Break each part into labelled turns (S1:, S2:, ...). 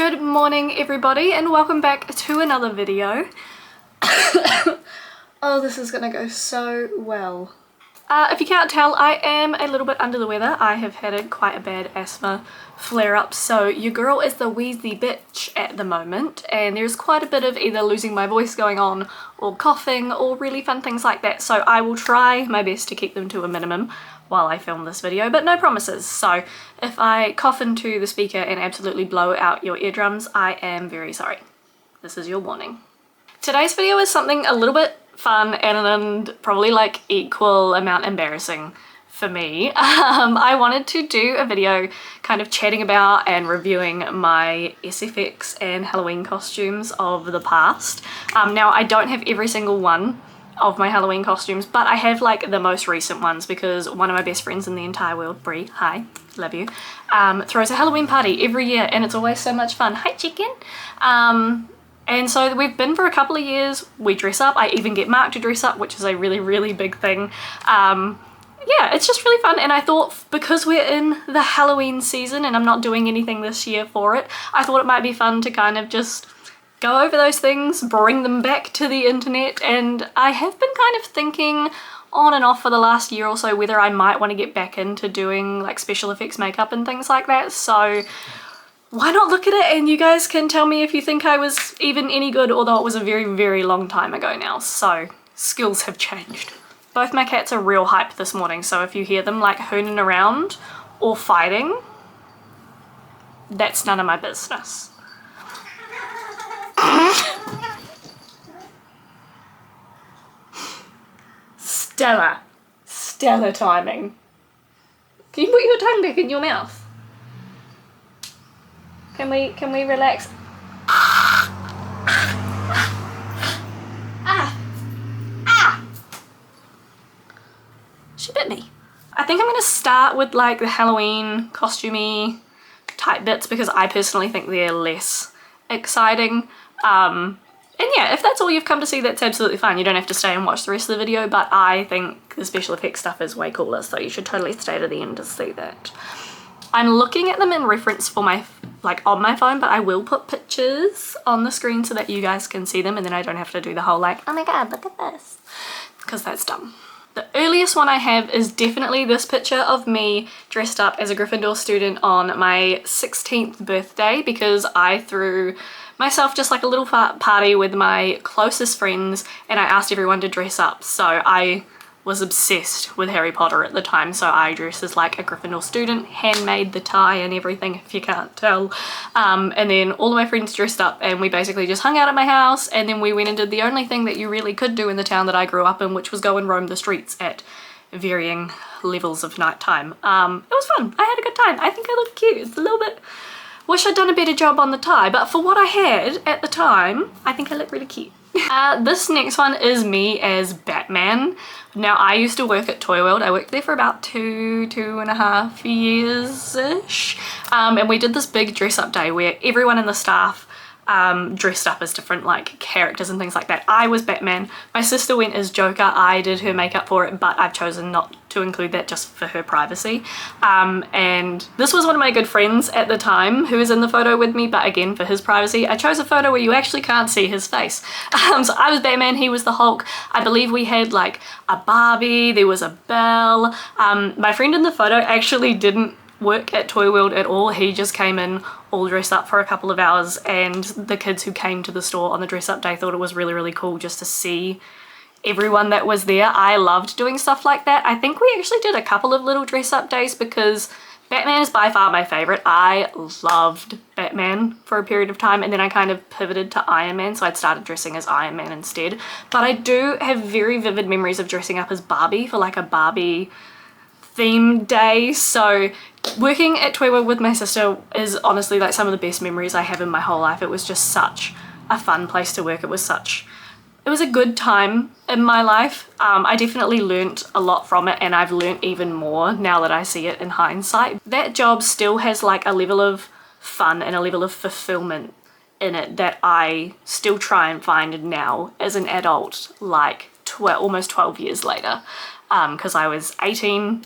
S1: Good morning everybody and welcome back to another video. Oh, this is gonna go so well. If you can't tell, I am a little bit under the weather. I have had quite a bad asthma flare-up, so your girl is the wheezy bitch at the moment, and there's quite a bit of either losing my voice going on or coughing or really fun things like that, so I will try my best to keep them to a minimum while I film this video, but no promises. So if I cough into the speaker and absolutely blow out your eardrums, I am very sorry. This is your warning. Today's video is something a little bit fun and probably like equal amount embarrassing for me. I wanted to do a video kind of chatting about and reviewing my SFX and Halloween costumes of the past. Now I don't have every single one of my Halloween costumes, but I have like the most recent ones because one of my best friends in the entire world, Brie, hi, love you, throws a Halloween party every year and it's always so much fun. Hi chicken. And so we've been for a couple of years. We dress up. I even get Mark to dress up, which is a really big thing. Yeah, it's just really fun, and I thought because we're in the Halloween season and I'm not doing anything this year for it, I thought it might be fun to kind of just go over those things, bring them back to the internet, and I have been kind of thinking on and off for the last year or so whether I might want to get back into doing like special effects makeup and things like that, so why not look at it and you guys can tell me if you think I was even any good, although it was a very long time ago now, so skills have changed. Both my cats are real hype this morning, so if you hear them like hooning around or fighting, that's none of my business. Stellar timing. Can you put your tongue back in your mouth? Can we relax? She bit me. I think I'm gonna start with like the Halloween costumey type bits because I personally think they're less exciting. And yeah, if that's all you've come to see, that's absolutely fine. You don't have to stay and watch the rest of the video, but I think the special effects stuff is way cooler, so you should totally stay to the end to see that. I'm looking at them in reference for my, like on my phone, but I will put pictures on the screen so that you guys can see them and then I don't have to do the whole like, oh my god, look at this, because that's dumb. The earliest one I have is definitely this picture of me dressed up as a Gryffindor student on my 16th birthday because I threw myself just like a little party with my closest friends and I asked everyone to dress up. So I was obsessed with Harry Potter at the time, so I dressed as like a Gryffindor student, handmade the tie and everything if you can't tell, and then all of my friends dressed up and we basically just hung out at my house, and then we went and did the only thing that you really could do in the town that I grew up in, which was go and roam the streets at varying levels of nighttime. It was fun. I had a good time. I think I looked cute. It's a little bit, wish I'd done a better job on the tie, but for what I had at the time, I think I looked really cute. This next one is me as Batman. Now I used to work at Toy World. I worked there for about two and a half years-ish. And we did this big dress up day where everyone in the staff dressed up as different like characters and things like that. I was Batman. My sister went as Joker. I did her makeup for it, but I've chosen not to include that just for her privacy. And this was one of my good friends at the time who was in the photo with me, but again for his privacy I chose a photo where you actually can't see his face. So I was Batman, he was the Hulk. I believe we had like a Barbie, there was a Belle. My friend in the photo actually didn't work at Toy World at all. He just came in all dressed up for a couple of hours, and the kids who came to the store on the dress up day thought it was really cool just to see everyone that was there. I loved doing stuff like that. I think we actually did a couple of little dress up days because Batman is by far my favorite. I loved Batman for a period of time and then I kind of pivoted to Iron Man, so I'd started dressing as Iron Man instead. But I do have very vivid memories of dressing up as Barbie for like a Barbie themed day. So working at Toy World with my sister is honestly like some of the best memories I have in my whole life. It was just such a fun place to work. It was a good time in my life. I definitely learnt a lot from it, and I've learnt even more now that I see it in hindsight. That job still has like a level of fun and a level of fulfillment in it that I still try and find now as an adult, like almost 12 years later, because I was 18,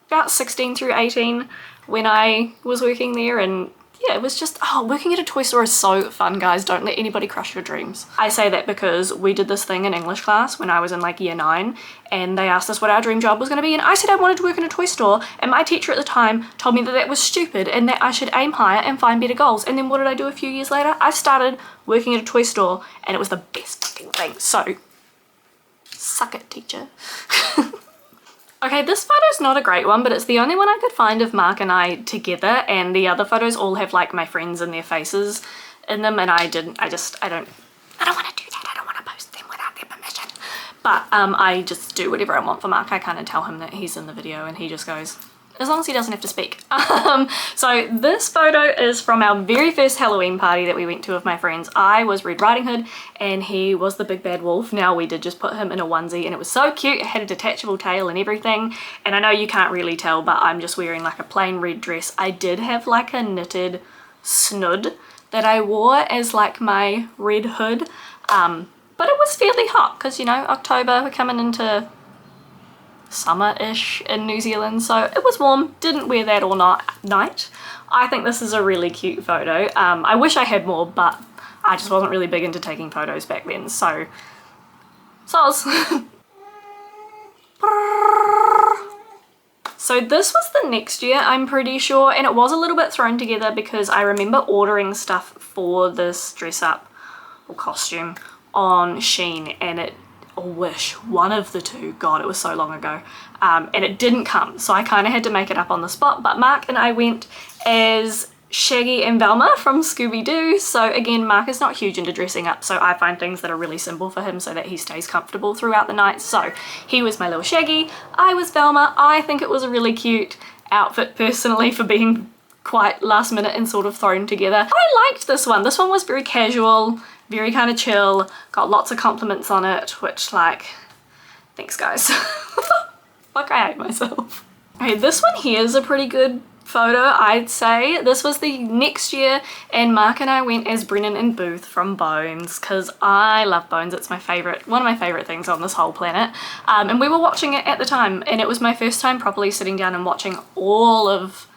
S1: about 16 through 18 when I was working there, and yeah, it was just, oh, working at a toy store is so fun, guys. Don't let anybody crush your dreams. I say that because we did this thing in English class when I was in like year 9, and they asked us what our dream job was going to be, and I said I wanted to work in a toy store, and my teacher at the time told me that that was stupid and that I should aim higher and find better goals. And then what did I do a few years later? I started working at a toy store, and it was the best fucking thing. So, suck it, teacher. Okay, this photo's not a great one, but it's the only one I could find of Mark and I together, and the other photos all have like my friends and their faces in them, and I don't want to do that. I don't want to post them without their permission. But I just do whatever I want for Mark. I kind of tell him that he's in the video and he just goes, as long as he doesn't have to speak. So this photo is from our very first Halloween party that we went to with my friends. I was Red Riding Hood and he was the big bad wolf. Now we did just put him in a onesie and it was so cute. It had a detachable tail and everything. And I know you can't really tell, but I'm just wearing like a plain red dress. I did have like a knitted snood that I wore as like my red hood. But it was fairly hot because, you know, October, we're coming into summer-ish in New Zealand, so it was warm. Didn't wear that all night. I think this is a really cute photo. I wish I had more, but I just wasn't really big into taking photos back then, so soz. So this was the next year, I'm pretty sure, and it was a little bit thrown together because I remember ordering stuff for this dress up or costume on Shein, and it, or Wish, one of the two, god, it was so long ago, and it didn't come, so I kind of had to make it up on the spot. But Mark and I went as Shaggy and Velma from Scooby-Doo. So again, Mark is not huge into dressing up, so I find things that are really simple for him so that he stays comfortable throughout the night. So he was my little Shaggy, I was Velma. I think it was a really cute outfit personally for being quite last minute and sort of thrown together. I liked this one. This one was very casual, very kind of chill, got lots of compliments on it, which, like, thanks guys. Fuck, I hate myself. Okay, this one here is a pretty good photo, I'd say. This was the next year, and Mark and I went as Brennan and Booth from Bones, because I love Bones. It's my favorite, one of my favorite things on this whole planet. And we were watching it at the time, and it was my first time properly sitting down and watching all of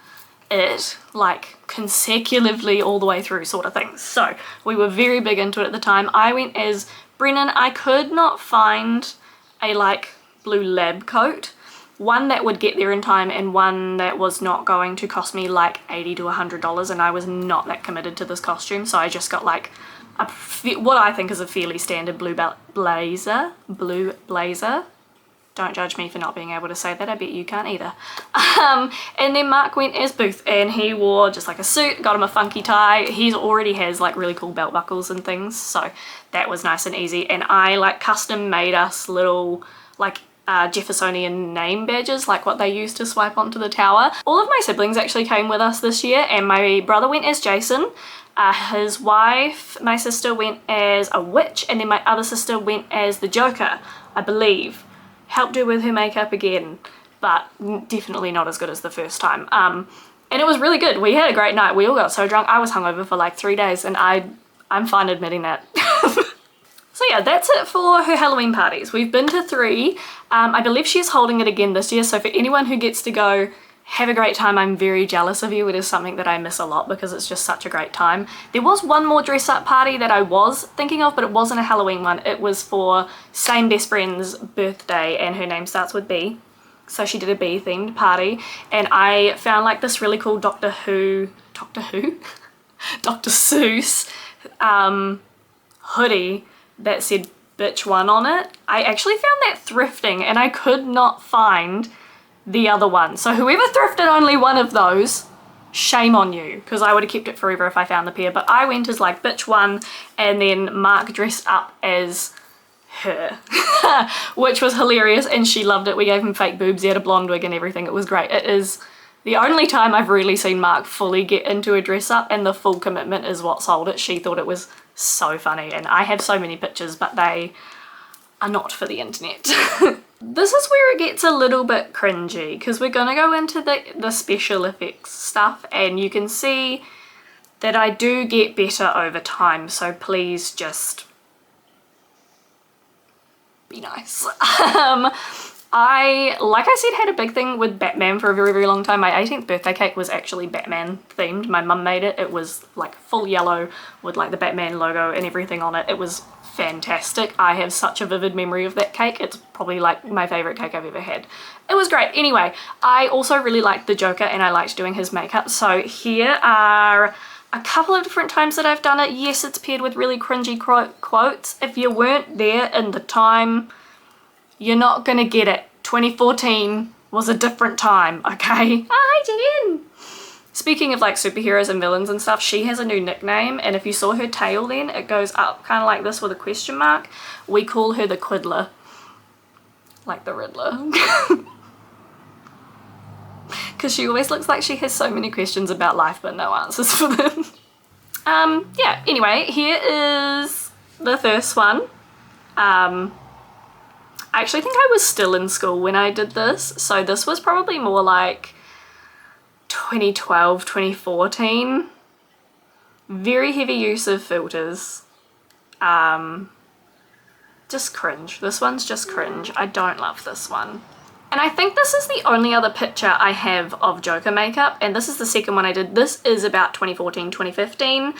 S1: it, like consecutively all the way through sort of thing. So we were very big into it at the time. I went as Brennan. I could not find a like blue lab coat, one that would get there in time and one that was not going to cost me like $80 to $100, and I was not that committed to this costume, so I just got like what I think is a fairly standard blue blazer. Don't judge me for not being able to say that, I bet you can't either. And then Mark went as Booth, and he wore just like a suit, got him a funky tie. He already has like really cool belt buckles and things, so that was nice and easy. And I like custom made us little like Jeffersonian name badges, like what they used to swipe onto the tower. All of my siblings actually came with us this year, and my brother went as Jason. His wife, my sister, went as a witch, and then my other sister went as the Joker, I believe. Helped her with her makeup again, but definitely not as good as the first time. And it was really good. We had a great night. We all got so drunk. I was hungover for like 3 days, and I'm fine admitting that. So yeah, that's it for her Halloween parties. We've been to 3. I believe she's holding it again this year, so for anyone who gets to go, have a great time. I'm very jealous of you. It is something that I miss a lot because it's just such a great time. There was one more dress up party that I was thinking of, but it wasn't a Halloween one. It was for same best friend's birthday, and her name starts with B. So she did a bee themed party, and I found like this really cool Doctor Seuss hoodie that said bitch one on it. I actually found that thrifting, and I could not find the other one. So whoever thrifted only one of those, shame on you, because I would have kept it forever if I found the pair. But I went as like bitch one, and then Mark dressed up as her, which was hilarious, and she loved it. We gave him fake boobs, he had a blonde wig and everything. It was great. It is the only time I've really seen Mark fully get into a dress up, and the full commitment is what sold it. She thought it was so funny, and I have so many pictures, but they are not for the internet. This is where it gets a little bit cringy, because we're gonna go into the special effects stuff, and you can see that I do get better over time, so please just be nice. like I said, had a big thing with Batman for a very, very long time. My 18th birthday cake was actually Batman themed. My mum made it. It was like full yellow with like the Batman logo and everything on it. It was fantastic. I have such a vivid memory of that cake. It's probably like my favorite cake I've ever had. It was great. Anyway, I also really liked the Joker and I liked doing his makeup. So here are a couple of different times that I've done it. Yes, it's paired with really cringy quotes. If you weren't there in the time, you're not gonna get it. 2014 was a different time, okay? Hi, Jen! Speaking of like superheroes and villains and stuff, she has a new nickname, and if you saw her tail then, it goes up kind of like this with a question mark. We call her the Quiddler. Like the Riddler. Because she always looks like she has so many questions about life but no answers for them. Yeah, anyway, here is the first one. I actually think I was still in school when I did this, so this was probably more like 2012, 2014. Very heavy use of filters. Just cringe. This one's just cringe. I don't love this one. And I think this is the only other picture I have of Joker makeup, and this is the second one I did. This is about 2014, 2015.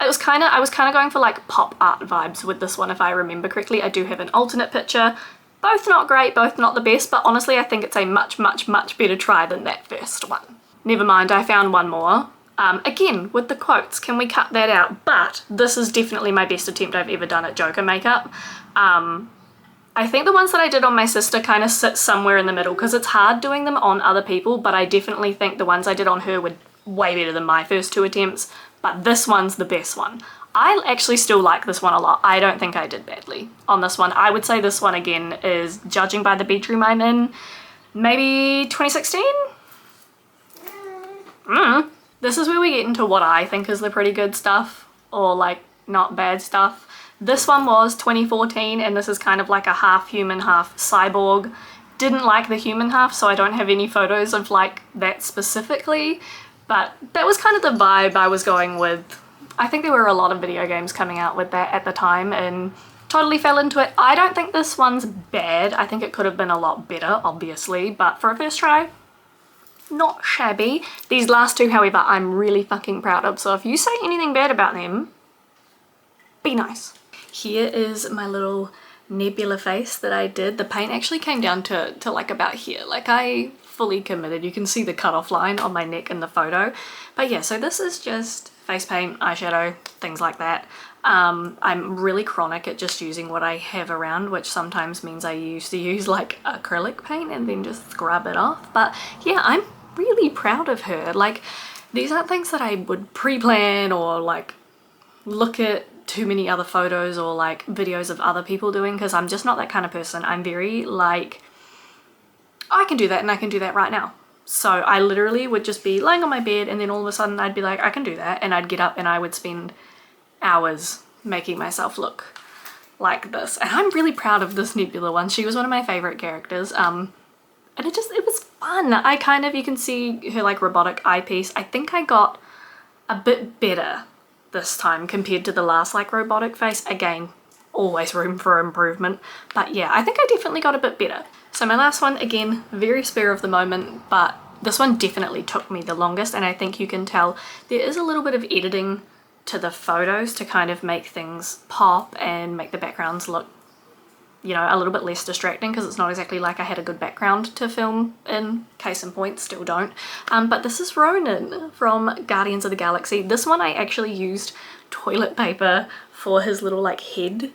S1: I was kind of going for like pop art vibes with this one, if I remember correctly. I do have an alternate picture. Both not great, both not the best, but honestly I think it's a much, much, much better try than that first one. Never mind, I found one more. Again, with the quotes, can we cut that out? But this is definitely my best attempt I've ever done at Joker makeup. I think the ones that I did on my sister kind of sit somewhere in the middle because it's hard doing them on other people, but I definitely think the ones I did on her were way better than my first two attempts. But this one's the best one. I actually still like this one a lot. I don't think I did badly on this one. I would say this one again is, judging by the bedroom I'm in, maybe 2016? This is where we get into what I think is the pretty good stuff, or like not bad stuff. This one was 2014 and this is kind of like a half human, half cyborg. Didn't like the human half, so I don't have any photos of like that specifically. But that was kind of the vibe I was going with. I think there were a lot of video games coming out with that at the time and totally fell into it. I don't think this one's bad. I think it could have been a lot better, obviously, but for a first try, not shabby. These last two, however, I'm really fucking proud of, so if you say anything bad about them, be nice. Here is my little nebula face that I did. The paint actually came down to like about here. Like I fully committed. You can see the cutoff line on my neck in the photo. But yeah, so this is just face paint, eyeshadow, things like that. I'm really chronic at just using what I have around, which sometimes means I used to use like acrylic paint and then just scrub it off. But yeah, I'm really proud of her. Like, these aren't things that I would pre-plan or like look at too many other photos or like videos of other people doing, because I'm just not that kind of person. I'm very like, I can do that and I can do that right now. So I literally would just be lying on my bed and then all of a sudden I'd be like, I can do that, and I'd get up and I would spend hours making myself look like this. And I'm really proud of this Nebula one. She was one of my favorite characters. And it was fun. I kind of, you can see her like robotic eyepiece. I think I got a bit better this time compared to the last like robotic face. Again, always room for improvement, but yeah, I think I definitely got a bit better. So my last one, again, very spur of the moment, but this one definitely took me the longest, and I think you can tell there is a little bit of editing to the photos to kind of make things pop and make the backgrounds look, you know, a little bit less distracting, because it's not exactly like I had a good background to film in. Case in point, still don't. But this is Ronan from Guardians of the Galaxy. This one I actually used toilet paper for his little like head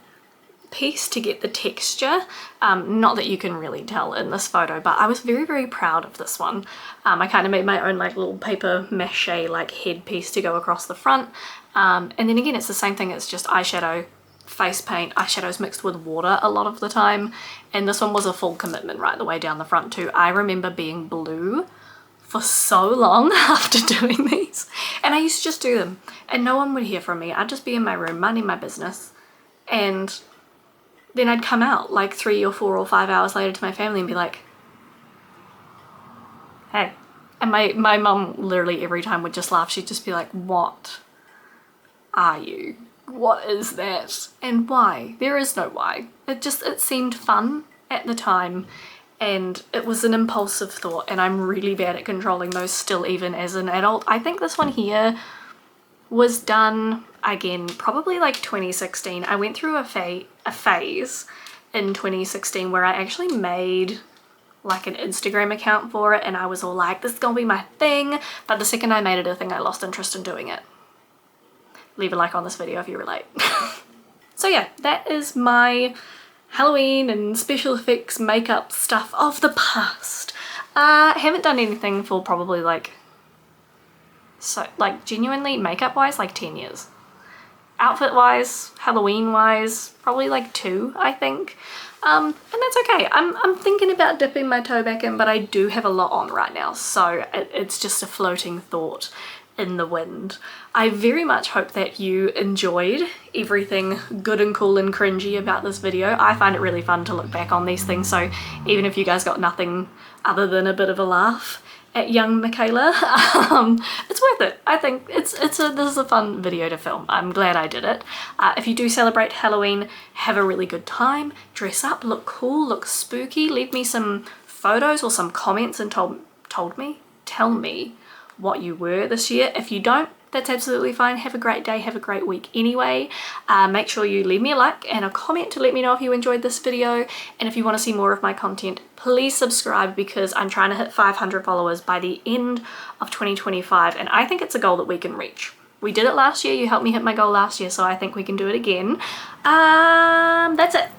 S1: piece to get the texture. Not that you can really tell in this photo, but I was very, very proud of this one. I kind of made my own like little paper mache like head piece to go across the front. And then again, it's the same thing. It's just eyeshadow, face paint, eyeshadows mixed with water a lot of the time, and this one was a full commitment right the way down the front too. I remember being blue for so long after doing these, and I used to just do them and no one would hear from me. I'd just be in my room minding my business, and then I'd come out like 3 or 4 or 5 hours later to my family and be like, hey. And my mum literally every time would just laugh. She'd just be like, what are you? What is that? And why? There is no why. It seemed fun at the time, and it was an impulsive thought, and I'm really bad at controlling those still even as an adult. I think this one here was done, again, probably like 2016. I went through a phase in 2016 where I actually made like an Instagram account for it, and I was all like, this is gonna be my thing, but the second I made it a thing, I lost interest in doing it. Leave a like on this video if you relate. So yeah, that is my Halloween and special effects makeup stuff of the past. Haven't done anything for probably like, so like genuinely makeup wise, like 10 years. Outfit wise, Halloween wise, probably like 2, I think. And that's okay. I'm thinking about dipping my toe back in, but I do have a lot on right now, so it's just a floating thought in the wind. I very much hope that you enjoyed everything good and cool and cringy about this video. I find it really fun to look back on these things, so even if you guys got nothing other than a bit of a laugh at young Michaela, it's worth it. I think this is a fun video to film. I'm glad I did it. If you do celebrate Halloween, have a really good time, dress up, look cool, look spooky, leave me some photos or some comments and tell me what you were this year. If you don't, that's absolutely fine. Have a great day, have a great week anyway. Make sure you leave me a like and a comment to let me know if you enjoyed this video, and if you want to see more of my content, please subscribe, because I'm trying to hit 500 followers by the end of 2025, and I think it's a goal that we can reach. We did it last year, you helped me hit my goal last year, so I think we can do it again. That's it.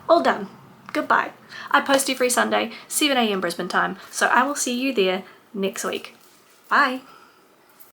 S1: All done. Goodbye. I post every Sunday, 7 AM Brisbane time, so I will see you there next week. Bye.